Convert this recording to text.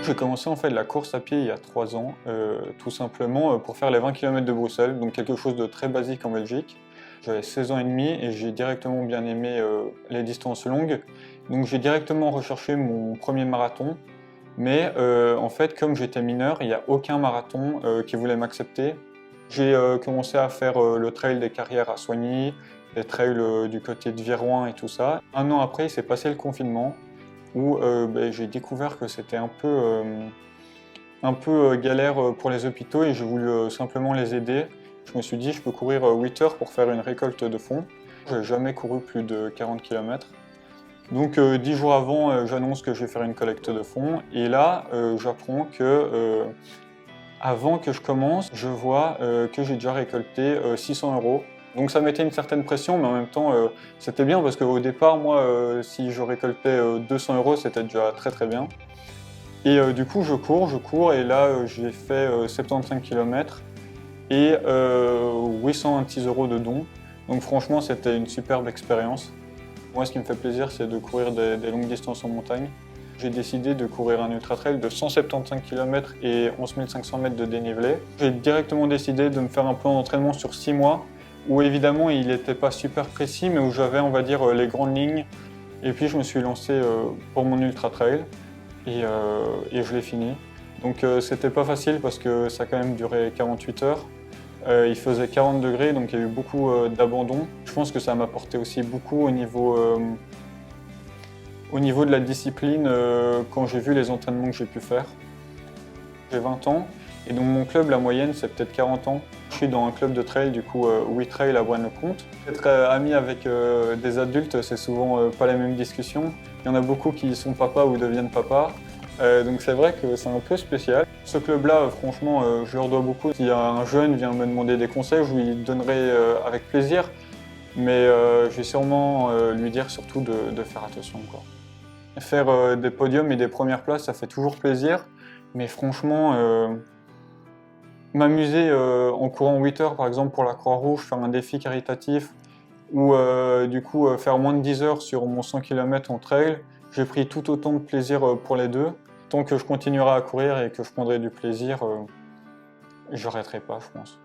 J'ai commencé en fait la course à pied il y a 3 ans, tout simplement pour faire les 20 km de Bruxelles, donc quelque chose de très basique en Belgique. J'avais 16 ans et demi et j'ai directement bien aimé les distances longues, donc j'ai directement recherché mon premier marathon. Mais en fait, comme j'étais mineur, il n'y a aucun marathon qui voulait m'accepter. J'ai commencé à faire le trail des Carrières à Soigny, les trails du côté de Viroin et tout ça. Un an après, il s'est passé le confinement où j'ai découvert que c'était un peu galère pour les hôpitaux et j'ai voulu simplement les aider. Je me suis dit, je peux courir 8 heures pour faire une récolte de fonds. J'ai jamais couru plus de 40 km. Donc 10 jours avant, j'annonce que je vais faire une collecte de fonds et là, j'apprends que avant que je commence, je vois que j'ai déjà récolté 600 €. Donc ça mettait une certaine pression, mais en même temps, c'était bien parce qu'au départ, moi, si je récoltais 200 €, c'était déjà très très bien. Et du coup, je cours et là, j'ai fait 75 km et 826 € de dons. Donc franchement, c'était une superbe expérience. Moi, ce qui me fait plaisir, c'est de courir des longues distances en montagne. J'ai décidé de courir un ultra-trail de 175 km et 11 500 mètres de dénivelé. J'ai directement décidé de me faire un plan d'entraînement sur 6 mois, où évidemment, il n'était pas super précis, mais où j'avais, on va dire, les grandes lignes. Et puis, je me suis lancé pour mon ultra-trail et je l'ai fini. Donc, c'était pas facile parce que ça a quand même duré 48 heures. Il faisait 40 degrés, donc il y a eu beaucoup d'abandon. Je pense que ça m'a apporté aussi beaucoup au niveau de la discipline quand j'ai vu les entraînements que j'ai pu faire. J'ai 20 ans et dans mon club, la moyenne, c'est peut-être 40 ans. Je suis dans un club de trail, du coup, We Trail à Boine-le-Comte. Être ami avec des adultes, c'est souvent pas les mêmes discussions. Il y en a beaucoup qui sont papas ou deviennent papas. Donc c'est vrai que c'est un peu spécial. Ce club-là, franchement, je leur dois beaucoup. Si un jeune vient me demander des conseils, je lui donnerai avec plaisir. Mais je vais sûrement lui dire surtout de faire attention, quoi. Faire des podiums et des premières places, ça fait toujours plaisir. Mais franchement, m'amuser en courant 8 heures, par exemple, pour la Croix-Rouge, faire un défi caritatif, ou du coup faire moins de 10 heures sur mon 100 km en trail, j'ai pris tout autant de plaisir pour les deux. Tant que je continuerai à courir et que je prendrai du plaisir, j'arrêterai pas, je pense.